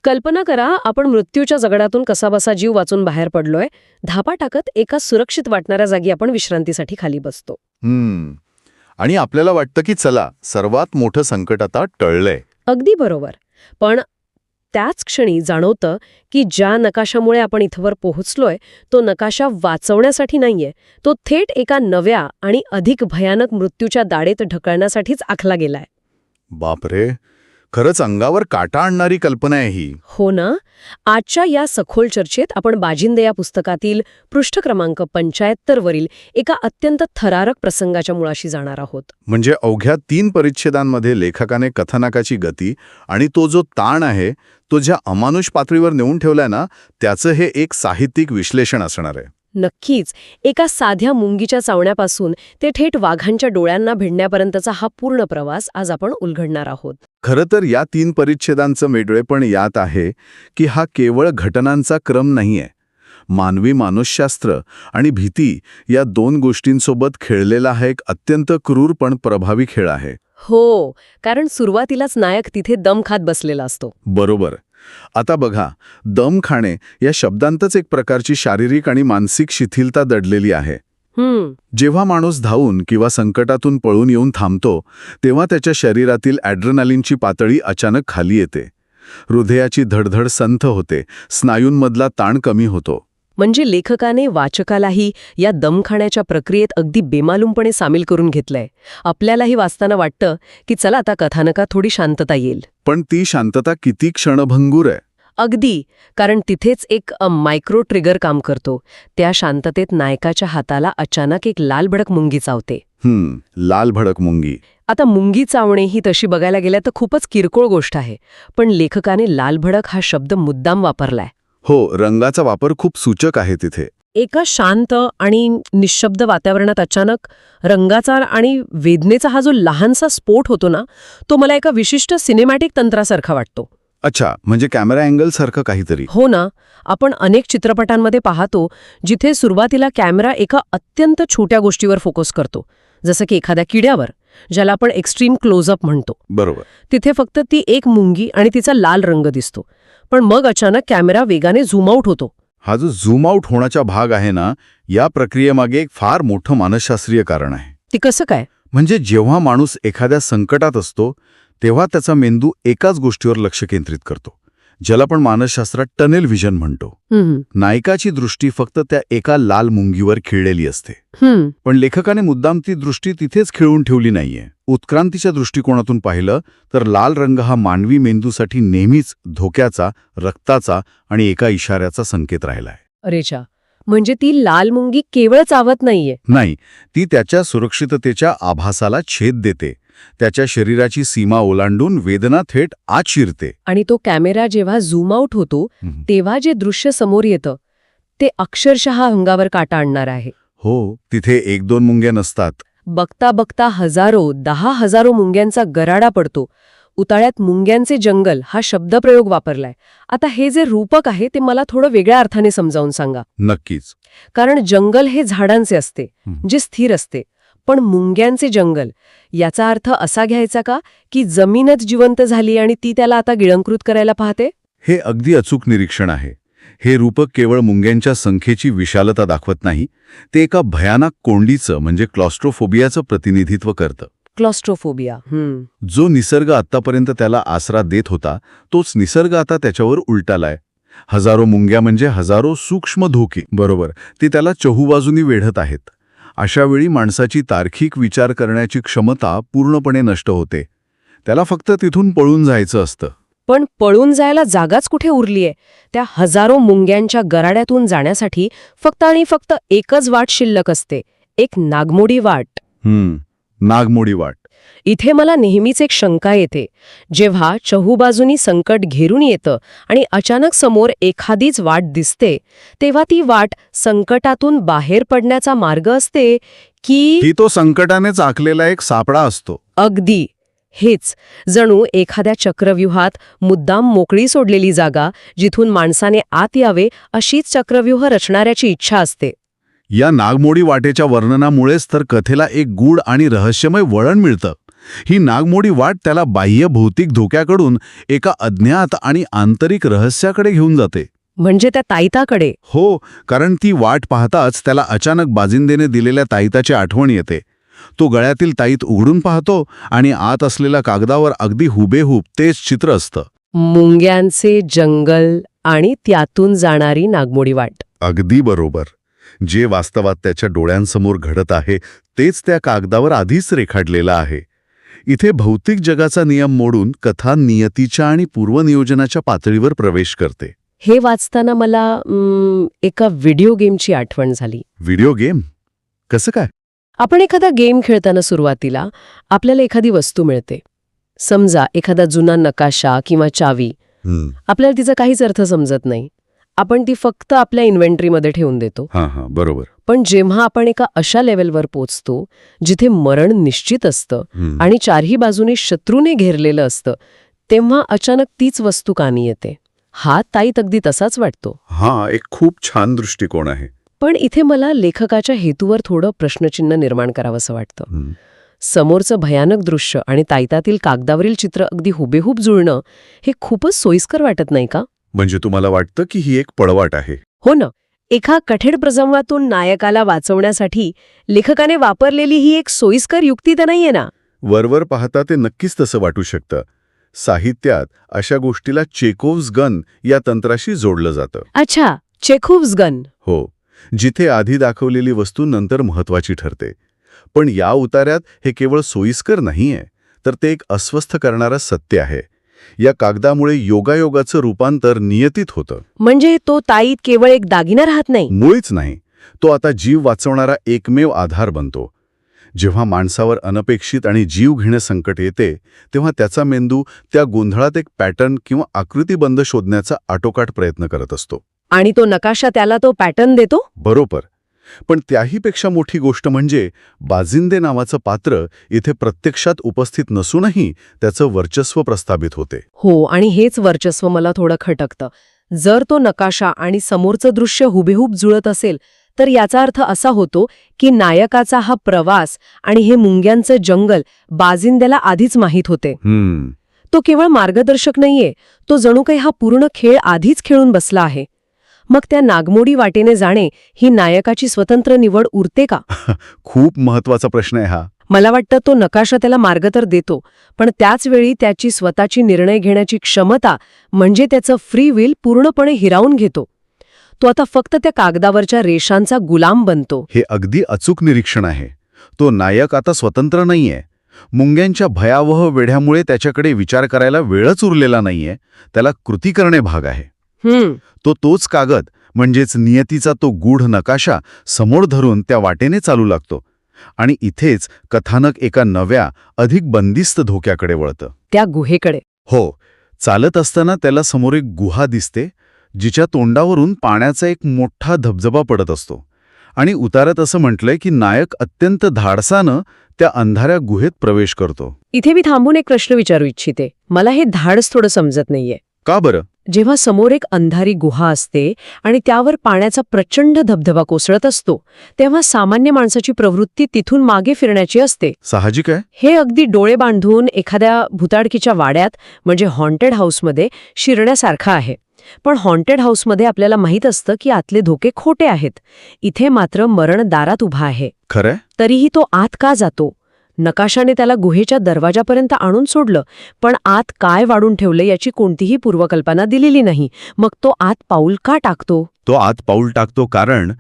कल्पना करा, आपण मृत्यूच्या जगडातून कसाबसा जीव वाचून बाहेर पडलोय. धापा टाकत एका सुरक्षित वाटणाऱ्या जागी आपण विश्रांतीसाठी खाली बसतो. आणि आपल्याला वाटतं की चला, सर्वात मोठं संकट आता टळलंय. अगदी बरोबर. पण त्याच क्षणी जाणवतं की ज्या नकाशामुळे आपण इथवर पोहोचलोय तो नकाशा वाचवण्यासाठी नाहीये, तो थेट एका नव्या आणि अधिक भयानक मृत्यूच्या दाढेत ढकलण्यासाठीच आखला गेलाय. बापरे, खरंच अंगावर काटा आणणारी कल्पना आहे ही. हो ना. आजच्या या सखोल चर्चेत आपण बाजिंदे या पुस्तकातील पृष्ठ क्रमांक 75 वरील एका अत्यंत थरारक प्रसंगाच्या मुळाशी जाणार आहोत. म्हणजे अवघ्या 3 परिच्छेदांमध्ये लेखकाने कथानकाची गती आणि तो जो ताण आहे तो ज्या अमानुष पातळीवर नेऊन ठेवलाय ना, त्याचं हे एक साहित्यिक विश्लेषण असणार आहे. नक्कीच. एका साध्या मुंगीच्या चावण्यापासून ते थेट वाघांच्या डोळ्यांना भिडण्यापर्यंतचा हा पूर्ण प्रवास आज आपण उलगडणार आहोत. खरं तर या 3 परिच्छेदांचं मेढळेपण यात आहे की हा केवळ घटनांचा क्रम नाहीये. मानवी मानसशास्त्र आणि भीती या 2 गोष्टींसोबत खेळलेला हा एक अत्यंत क्रूर पण प्रभावी खेळ आहे. हो, कारण सुरुवातीलाच नायक तिथे दम खात बसलेला असतो. बरोबर. आता बघा, दम खाणे या शब्दांतच एक प्रकारची शारीरिक आणि मानसिक शिथिलता दडलेली आहे. जेव्हा माणूस धावून किंवा संकटातून पळून येऊन थांबतो तेव्हा त्याच्या शरीरातील ॲड्रेनालिनची पातळी अचानक खाली येते. हृदयाची धडधड संथ होते, स्नायूंमधला ताण कमी होतो. म्हणजे लेखकाने वाचकालाही या दम खाण्याच्या प्रक्रियेत अगदी बेमालूमपणे सामील करून घेतलंय. आपल्यालाही वाचताना वाटतं की चला आता कथानकात थोडी शांतता येईल. पण ती शांतता किती क्षणभंगूर आहे. अगदी. कारण तिथेच एक मायक्रो ट्रिगर काम करतो. त्या शांततेत नायकाच्या हाताला अचानक एक लाल भडक मुंगी चावते. लाल भडक मुंगी. आता मुंगी चावणे ही तशी बघायला गेल्या तर खूपच किरकोळ गोष्ट आहे, पण लेखकाने लाल भडक हा शब्द मुद्दाम वापरलाय. हो, रंगाचा वापर खूप सूचक आहे तिथे. एका शांत आणि निशब्द वातावरणात अचानक रंगाचा आणि वेदनेचा हा जो लहानसा स्फोट होतो ना, तो मला एका विशिष्ट सिनेमॅटिक तंत्रासारखा वाटतो. अच्छा, म्हणजे कॅमेरा अँगल सारखं काहीतरी. हो ना. आपण अनेक चित्रपटांमध्ये पाहतो जिथे सुरुवातीला कॅमेरा एका अत्यंत छोट्या गोष्टीवर फोकस करतो, जसं की एखाद्या किड्यावर, ज्याला आपण एक्स्ट्रीम क्लोजअप म्हणतो. बरोबर. तिथे फक्त ती एक मुंगी आणि तिचा लाल रंग दिसतो. पण मग अचानक कॅमेरा वेगाने झूम आउट होतो. हा जो झूम आउट होण्याचा भाग आहे ना, या प्रक्रियेमागे एक फार मोठं मानसशास्त्रीय कारण आहे. ती कसं काय? म्हणजे जेव्हा माणूस एखाद्या संकटात असतो तेव्हा त्याचा मेंदू एकाच गोष्टीवर लक्ष केंद्रित करतो, ज्याला आपण मानसशास्त्रात टनेल व्हिजन म्हणतो. नायकाची दृष्टी फक्त त्या एका लाल मुंगीवर खिळलेली असते. पण लेखकाने मुद्दाम ती दृष्टी तिथेच खिळून ठेवली नाहीये. उत्क्रांतीच्या दृष्टिकोनातून पाहिलं तर लाल रंग हा मानवी मेंदूसाठी नेहमीच धोक्याचा, रक्ताचा आणि एका इशाऱ्याचा संकेत राहिलाय. अरेच्या, म्हणजे ती लाल मुंगी केवळ चावत नाहीये. नाही, ती त्याच्या सुरक्षिततेच्या आभासाला छेद देते. त्याच्या शरीराची सीमा ओलांडून वेदना थेट आत शिरते. आणि तो कॅमेरा जेव्हा झूम आउट होतो तेव्हा जे दृश्य समोर येतं ते अक्षरशः अंगावर काटा आणणार आहे. हो, तिथे 1-2 मुंग्या नसतात. बघता बघता हजारो, 10,000 मुंग्यांचा गराडा पडतो. उताळ्यात मुंग्यांचे जंगल हा शब्दप्रयोग वापरलाय. आता हे जे रूपक आहे ते मला थोडं वेगळ्या अर्थाने समजावून सांगा. नक्कीच. कारण जंगल हे झाडांचे असते, जे स्थिर असते. पण मुंग्यांचे जंगल याचा अर्थ असा घ्यायचा का की जमीनच जिवंत झाली आणि ती त्याला आता गिळंकृत करायला पाहते? हे अगदी अचूक निरीक्षण आहे. हे रूपक केवळ मुंग्यांच्या संख्येची विशालता दाखवत नाही, ते एका भयानक कोंडीचं म्हणजे क्लॉस्ट्रोफोबियाचं प्रतिनिधित्व करतं. क्लॉस्ट्रोफोबिया. जो निसर्ग आत्तापर्यंत त्याला आसरा देत होता तोच निसर्ग आता त्याच्यावर उलटालाय. हजारो मुंग्या म्हणजे हजारो सूक्ष्म धोके. बरोबर, ते त्याला चहूबाजूनी वेढत आहेत. अशा वेळी माणसाची तार्किक विचार करण्याची क्षमता पूर्णपणे नष्ट होते. त्याला फक्त तिथून पळून जायचं असतं. पण पळून जायला जागाच कुठे उरलीये? त्या हजारो मुंग्यांच्या गराड्यातून जाण्यासाठी फक्त आणि फक्त एकच वाट शिल्लक असते, एक नागमोडी वाट. नागमोडी वाट. इथे मला नेहमीच एक शंका येते. जेव्हा चहूबाजूनी संकट घेरून येतं आणि अचानक समोर एखादीच वाट दिसते, तेव्हा ती वाट संकटातून बाहेर पडण्याचा मार्ग असते की तो संकटानेच आखलेला एक सापळा असतो? अगदी हेच. जणू एखाद्या चक्रव्यूहात मुद्दाम मोकळी सोडलेली जागा, जिथून माणसाने आत यावे अशीच चक्रव्यूह रचणाऱ्याची इच्छा असते. या नागमोडी वाटेच्या वर्णनामुळेच तर कथेला एक गूढ आणि रहस्यमय वळण मिळतं. ही नागमोडी वाट त्याला बाह्य भौतिक धोक्याकडून एका अज्ञात आणि आंतरिक रहस्याकडे घेऊन जाते. म्हणजे त्या ताईताकडे. हो, कारण ती वाट पाहताच त्याला अचानक बाजिंदेने दिलेल्या ताईताची आठवण येते. तो गळ्यातील ताईत उघडून पाहतो आणि आत असलेल्या कागदावर अगदी हुबेहूब तेच चित्र असतं. मुंग्यांचे जंगल आणि त्यातून जाणारी नागमोडी वाट. अगदी बरोबर. जे वास्तवात त्याच्या डोळ्यांसमोर घडत आहे तेच त्या कागदावर आधीच रेखाटलेलं आहे. इथे भौतिक जगाचा नियम मोडून कथा नियतीच्या आणि पूर्वनियोजनाच्या पातळीवर प्रवेश करते. हे वाचताना मला एका व्हिडिओ गेमची आठवण झाली. Video game? कसं काय? आपण एखादा गेम खेळताना सुरुवातीला आपल्याला एखादी वस्तू मिळते. समजा एखादा जुना नकाशा किंवा चावी. आपल्याला तिचा काहीच अर्थ समजत नाही. आपण ती फक्त आपल्या इन्व्हेंटरीमध्ये ठेवून देतो. हां, बरोबर. पण जेव्हा आपण एका अशा लेव्हलवर पोचतो जिथे मरण निश्चित असतं आणि चारही बाजूने शत्रूने घेरलेलं असतं, तेव्हा अचानक तीच वस्तू कामी येते. हा ताईत अगदी तसाच वाटतो. हा एक खूप छान दृष्टिकोन आहे. पण इथे मला लेखकाच्या हेतूवर थोडं प्रश्नचिन्ह निर्माण करावंसं वाटतं. समोरचं भयानक दृश्य आणि ताईतातील कागदावरील चित्र अगदी हुबेहूब जुळणं हे खूपच सोयीस्कर वाटत नाही का? म्हणजे तुम्हाला वाटतं की ही एक पळवाट आहे? हो ना. एका कठीण प्रसंगातून नायकाला वाचवण्यासाठी लेखकाने वापरलेली ही एक सोयीस्कर युक्ती तर नाहीये ना? वरवर पाहता ते नक्कीच तसं वाटू शकतं. साहित्यात अशा गोष्टीला चेकोव्हज गन या तंत्राशी जोडलं जातं. अच्छा, चेखोव्स गन. हो, जिथे आधी दाखवलेली वस्तू नंतर महत्वाची ठरते. पण या उतार्यात हे केवळ सोयीस्कर नाहीये, तर ते एक अस्वस्थ करणारं सत्य आहे. या कागदामुळे योगायोगाचं रूपांतर नियतीत होतं. म्हणजे तो ताईत केवळ एक दागिना राहत नाही. मुळीच नाही. तो आता जीव वाचवणारा एकमेव आधार बनतो. जेव्हा माणसावर अनपेक्षित आणि जीव घेणं संकट येते तेव्हा त्याचा मेंदू त्या गोंधळात एक पॅटर्न किंवा आकृतीबंध शोधण्याचा आटोकाट प्रयत्न करत असतो. आणि तो नकाशा त्याला तो पॅटर्न देतो. बरोबर. पण त्याहीपेक्षा मोठी गोष्ट म्हणजे बाजिंदे नावाचं पात्र इथे प्रत्यक्षात उपस्थित नसूनही त्याचं वर्चस्व प्रस्थापित होते. हो, आणि हेच वर्चस्व मला थोडं खटकतं. जर तो नकाशा आणि समोरचं दृश्य हुबेहूब जुळत असेल तर याचा अर्थ असा होतो की नायकाचा हा प्रवास आणि हे मुंग्यांचं जंगल बाजिंदेला आधीच माहीत होते. तो केवळ मार्गदर्शक नाहीये, तो जणू काही हा पूर्ण खेळ आधीच खेळून बसला आहे. मग त्या नागमोडी वाटेने जाणे ही नायकाची स्वतंत्र निवड उरते का? खूप महत्वाचा प्रश्न आहे हा. मला वाटतं तो नकाशा त्याला मार्ग तर देतो, पण त्याच वेळी त्याची स्वतःची निर्णय घेण्याची क्षमता म्हणजे त्याचं फ्री विल पूर्णपणे हिरावून घेतो. तो आता फक्त त्या कागदावरच्या रेषांचा गुलाम बनतो. हे अगदी अचूक निरीक्षण आहे. तो नायक आता स्वतंत्र नाहीये. मुंग्यांच्या भयावह वेढ्यामुळे त्याच्याकडे विचार करायला वेळच उरलेला नाहीये. त्याला कृती करणे भाग आहे. तो तोच कागद म्हणजेच नियतीचा तो गूढ नकाशा समोर धरून त्या वाटेने चालू लागतो. आणि इथेच कथानक एका नव्या, अधिक बंदिस्त धोक्याकडे वळतं. त्या गुहेकडे. हो, चालत असताना त्याला समोर एक गुहा दिसते, जिच्या तोंडावरून पाण्याचा एक मोठा धबधबा पडत असतो. आणि उतारात असं म्हटलंय की नायक अत्यंत धाडसानं त्या अंधाऱ्या गुहेत प्रवेश करतो. इथे मी थांबून एक प्रश्न विचारू इच्छिते. मला हे धाडस थोडं समजत नाहीये. का बरं? जेव्हा समोर एक अंधारी गुहा असते आणि त्यावर पाण्याचा प्रचंड धबधबा कोसळत असतो, तेव्हा सामान्य माणसाची प्रवृत्ती तिथून मागे फिरण्याची असते. साहजिक आहे. हे अगदी डोळे बांधून एखाद्या भुताडकीच्या वाड्यात म्हणजे हॉन्टेड हाऊसमध्ये शिरण्यासारखं आहे. पण हॉन्टेड हाऊसमध्ये आपल्याला माहीत असतं की आतले धोके खोटे आहेत. इथे मात्र मरण दारात उभा आहे. खरंय? तरीही तो आत का जातो? नकाशाने त्याला गुहेच्या दरवाजापर्यंत आणून सोडलं, पण आत काय वाढून ठेवलं याची कोणतीही पूर्वकल्पना दिलेली नाही. मग तो आत पाऊल का टाकतो? तो आत पाऊल टाकतो कारण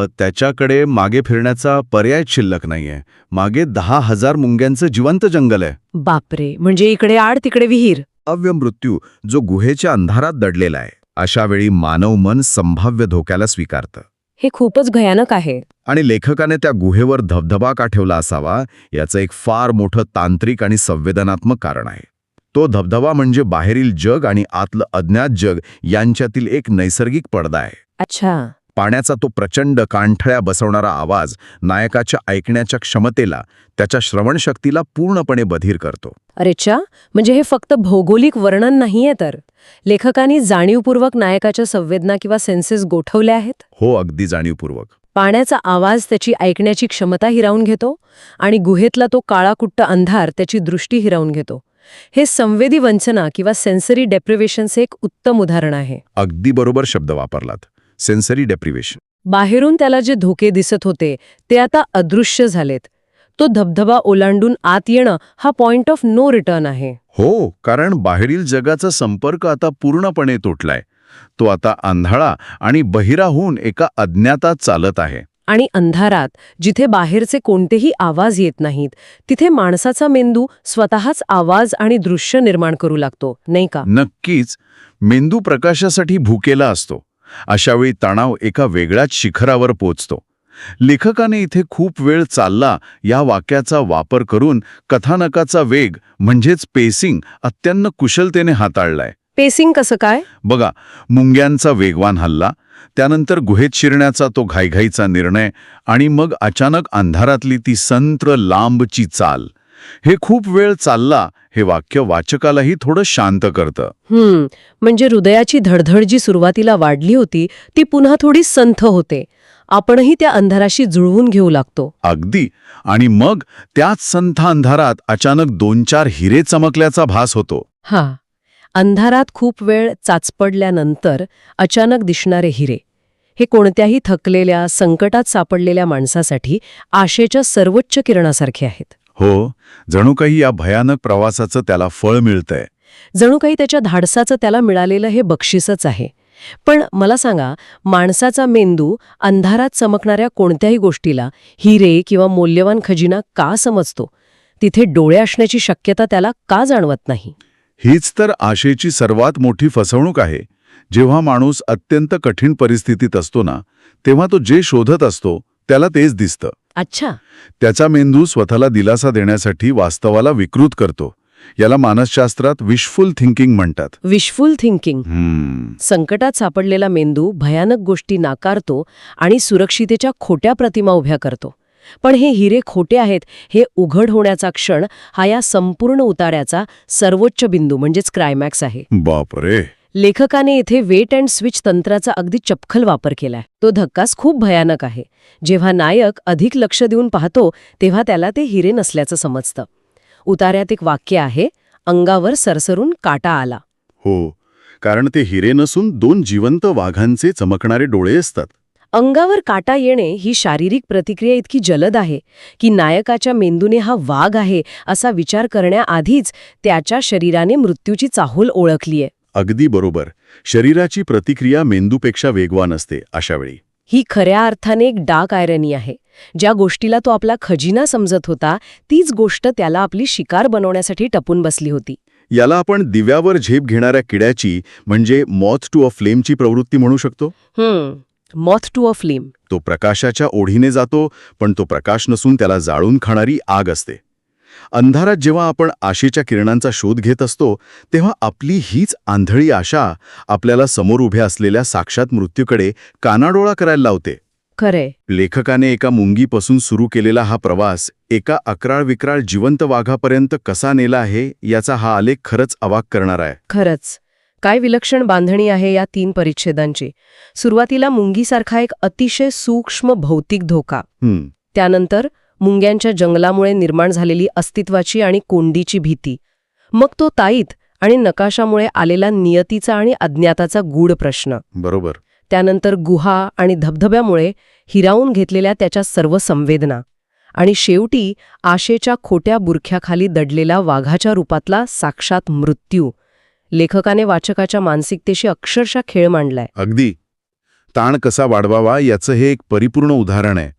त्याच्याकडे मागे फिरण्याचा पर्याय शिल्लक नाहीये. मागे 10,000 मुंग्यांचं जिवंत जंगल आहे. बापरे, म्हणजे इकडे आड तिकडे विहीर. मृत्यू जो गुहेच्या अंधारात दडलेला आहे. अशा वेळी मानव मन संभाव्य धोक्याला स्वीकारतं. हे खूपच भयानक आहे. आणि लेखकाने त्या गुहेवर धबधबा का ठेवला असावा याचं एक फार मोठं तांत्रिक आणि संवेदनात्मक कारण आहे. तो धबधबा म्हणजे बाहेरील जग आणि आतलं अज्ञात जग यांच्यातील एक नैसर्गिक पडदा आहे. अच्छा. पाण्याचा तो प्रचंड कानठळ्या बसवणारा आवाज नायकाच्या ऐकण्याच्या क्षमतेला, त्याच्या श्रवणशक्तीला पूर्णपणे बधीर करतो. अरेच्छा, म्हणजे हे फक्त भौगोलिक वर्णन नाहीये तर लेखकांनी जाणीवपूर्वक नायकाच्या संवेदना किंवा सेन्सेस गोठवल्या आहेत. हो, अगदी जाणीवपूर्वक. पाण्याचा आवाज त्याची ऐकण्याची क्षमता हिरावून घेतो आणि गुहेतला तो काळाकुट्ट अंधार त्याची दृष्टी हिरावून घेतो. हे संवेदी वंचना किंवा सेन्सरी डेप्रिव्हेशनचे एक उत्तम उदाहरण आहे. अगदी बरोबर शब्द वापरलात, सेन्सरी डेप्रिव्हेशन. बाहेरून त्याला जे धोके दिसत होते ते आता अदृश्य झालेत. तो धबधबा ओलांडून आत येणं हा पॉइंट ऑफ नो रिटर्न आहे. हो, कारण बाहेरील जगाचा संपर्क आता पूर्णपणे तुटलाय. तो आता अंधाळा आणि बहिरा होऊन एका अज्ञातात चालत आहे. आणि अंधारात, जिथे बाहेरचे कोणतेही आवाज येत नाहीत, तिथे माणसाचा मेंदू स्वतःच आवाज आणि दृश्य निर्माण करू लागतो, नाही का? नक्कीच. मेंदू प्रकाशासाठी भुकेला असतो. अशावेळी तणाव एका वेगळ्याच शिखरावर पोचतो. लेखकाने इथे खूप वेळ चालला या वाक्याचा वापर करून कथानकाचा वेग म्हणजेच पेसिंग अत्यंत कुशलतेने हाताळलाय. पेसिंग कसं काय? बघा, मुंग्यांचा वेगवान हल्ला, त्यानंतर गुहेत शिरण्याचा तो घाईघाईचा निर्णय आणि मग अचानक अंधारातली ती संत्र लांबची चाल. हे खूप वेळ चालला हे वाक्य वाचकालाही थोडं शांत करतं. म्हणजे हृदयाची धडधड जी सुरुवातीला वाढली होती ती पुन्हा थोडी संथ होते. आपणही त्या अंधाराशी जुळवून घेऊ लागतो. अगदी. आणि मग त्याच संथ अंधारात अचानक 2-4 हिरे चमकल्याचा भास होतो. हा, अंधारात खूप वेळ चाचपडल्यानंतर अचानक दिसणारे हिरे हे कोणत्याही थकलेल्या, संकटात सापडलेल्या माणसासाठी आशेच्या सर्वोच्च किरणासारखे आहेत. हो, जणू काही या भयानक प्रवासाचं त्याला फळ मिळतंय. जणू काही त्याच्या धाडसाचं त्याला मिळालेलं हे बक्षीसच आहे. पण मला सांगा, माणसाचा मेंदू अंधारात चमकणाऱ्या कोणत्याही गोष्टीला हिरे किंवा मौल्यवान खजिना का समजतो? तिथे डोळे असण्याची शक्यता त्याला का जाणवत नाही? हीच तर आशेची सर्वात मोठी फसवणूक आहे. जेव्हा माणूस अत्यंत कठीण परिस्थितीत असतो ना, तेव्हा तो जे शोधत असतो त्याला तेच दिसतं. अच्छा. त्याचा मेंदू स्वतःला दिलासा देण्यासाठी वास्तवाला विकृत करतो. याला मानसशास्त्रात विशफुल थिंकिंग म्हणतात. Wishful thinking. संकटात सापडलेला मेंदू भयानक गोष्टी नाकारतो आणि सुरक्षितेच्या खोट्या प्रतिमा उभ्या करतो. पण हे हिरे खोटे आहेत हे उघड होण्याचा क्षण हा या संपूर्ण उतार्याचा सर्वोच्च बिंदू म्हणजेच क्लायमॅक्स आहे. बापरे. लेखकाने इथे वेट अँड स्विच तंत्राचा अगदी चपखल वापर केलाय. तो धक्काच खूप भयानक आहे. जेव्हा नायक अधिक लक्ष देऊन पाहतो तेव्हा त्याला ते हिरे नसल्याचं समजतं. उतार्यात एक वाक्य आहे, अंगावर सरसरून काटा आला. हो, कारण ते हिरे नसून 2 जिवंत वाघांचे चमकणारे डोळे असतात. अंगावर काटा येणे ही शारीरिक प्रतिक्रिया इतकी जलद आहे की नायकाच्या मेंदूने हा वाघ आहे असा विचार करण्याआधीच त्याच्या शरीराने मृत्यूची चाहूल ओळखलीये. अगदी बरोबर. शरीराची प्रतिक्रिया मेंदूपेक्षा वेगवान असते अशावेळी. ही खऱ्या अर्थाने एक डार्क आयरनी आहे. ज्या गोष्टीला तो आपला खजिना समजत होता तीच गोष्ट त्याला आपली शिकार बनवण्यासाठी टपून बसली होती. याला आपण दिव्यावर झेप घेणाऱ्या किड्याची म्हणजे मॉथ टू अ फ्लेमची प्रवृत्ती म्हणू शकतो. Moth to a flame. तो प्रकाशाच्या ओढीने जातो, पण तो प्रकाश नसून त्याला जाळून खाणारी आग असते. अंधारात जेव्हा आपण आशेच्या किरणांचा शोध घेत असतो तेव्हा आपली हीच आंधळी आशा आपल्याला समोर उभ्या असलेल्या साक्षात मृत्यूकडे कानाडोळा करायला लावते. खरे. लेखकाने एका मुंगीपासून सुरू केलेला हा प्रवास एका अक्राळ विक्राळ जिवंत वाघापर्यंत कसा नेला आहे याचा हा आलेख खरंच अवाक करणारा आहे. खरंच. काय विलक्षण बांधणी आहे या 3 परिच्छेदांची. सुरुवातीला मुंगीसारखा एक अतिशय सूक्ष्म भौतिक धोका, त्यानंतर मुंग्यांच्या जंगलामुळे निर्माण झालेली अस्तित्वाची आणि कोंडीची भीती, मग तो ताईत आणि नकाशामुळे आलेला नियतीचा आणि अज्ञाताचा गूढ प्रश्न. बरोबर. त्यानंतर गुहा आणि धबधब्यामुळे हिरावून घेतलेल्या त्याच्या सर्व संवेदना, आणि शेवटी आशेच्या खोट्या बुरख्याखाली दडलेला वाघाच्या रूपातला साक्षात मृत्यू. लेखकाने वाचकाच्या मानसिकतेशी अक्षरशः खेळ मांडलाय. अगदी. ताण कसा वाढवावा याचं हे एक परिपूर्ण उदाहरण आहे.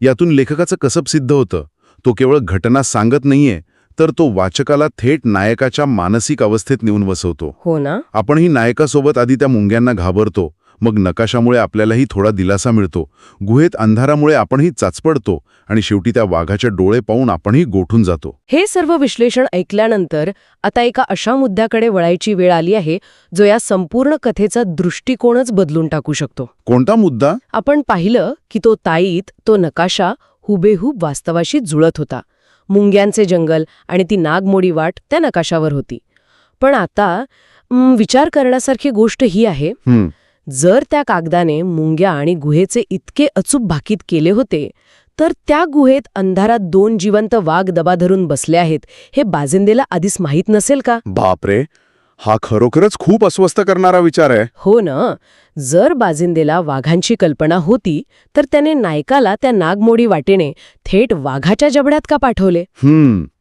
यातून लेखकाचं कसब सिद्ध होतं. तो केवळ घटना सांगत नाहीये, तर तो वाचकाला थेट नायकाच्या मानसिक अवस्थेत नेऊन बसवतो. हो ना. आपणही नायकासोबत आधी त्या मुंग्यांना घाबरतो, मग नकाशामुळे आपल्यालाही थोडा दिलासा मिळतो, गुहेत अंधारामुळे आपणही चाचपडतो आणि शेवटी त्या वाघाचे डोळे पाहून आपणही गोठून जातो. हे सर्व विश्लेषण ऐकल्यानंतर आता एका अशा मुद्द्याकडे वळायची वेळ आली आहे जो या संपूर्ण कथेचा दृष्टिकोनच बदलून टाकू शकतो. कोणता मुद्दा? आपण पाहिलं की तो ताईत, तो नकाशा हुबेहूब वास्तवाशी जुळत होता. मुंग्यांचे जंगल आणि ती नागमोडी वाट त्या नकाशावर होती. पण आता विचार करण्यासारखी गोष्ट ही आहे, जर त्या कागदाने मुंग्या आणि गुहेचे इतके अचूक भाकीत केले होते तर त्या गुहेत अंधारात 2 जिवंत वाघ दबा धरून बसले आहेत हे बाजिंदेला आधीच माहीत नसेल का? बापरे, हा खरोखरच खूप अस्वस्थ करणारा विचार आहे. हो ना. जर बाजिंदेला वाघांची कल्पना होती तर त्याने नायकाला त्या नागमोडी वाटेने थेट वाघाच्या जबड्यात का पाठवले?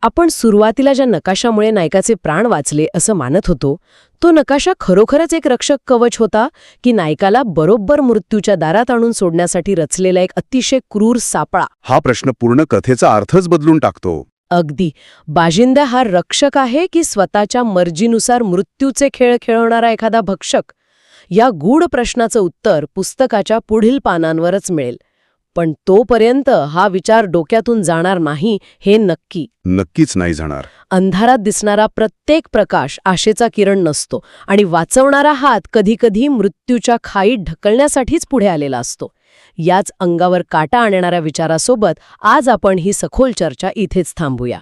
आपण सुरुवातीला ज्या नकाशामुळे नायकाचे प्राण वाचले असं मानत होतो तो नकाशा खरोखरच एक रक्षक कवच होता की नायकाला बरोबर मृत्यूच्या दारात आणून सोडण्यासाठी रचलेला एक अतिशय क्रूर सापळा? हा प्रश्न पूर्ण कथेचा अर्थच बदलून टाकतो. अगदी. बाजिंदा हा रक्षक आहे की स्वतःच्या मर्जीनुसार मृत्यूचे खेळ खेळवणारा एखादा भक्षक? या गूढ प्रश्नाचं उत्तर पुस्तकाच्या पुढील पानांवरच मिळेल. पण तोपर्यंत हा विचार डोक्यातून जाणार नाही हे नक्की. नक्कीच नाही जाणार. अंधारात दिसणारा प्रत्येक प्रकाश आशेचा किरण नसतो आणि वाचवणारा हात कधीकधी मृत्यूच्या खाईत ढकलण्यासाठीच पुढे आलेला असतो. याच अंगावर काटा आणणाऱ्या विचारासोबत आज आपण ही सखोल चर्चा इथेच थांबूया.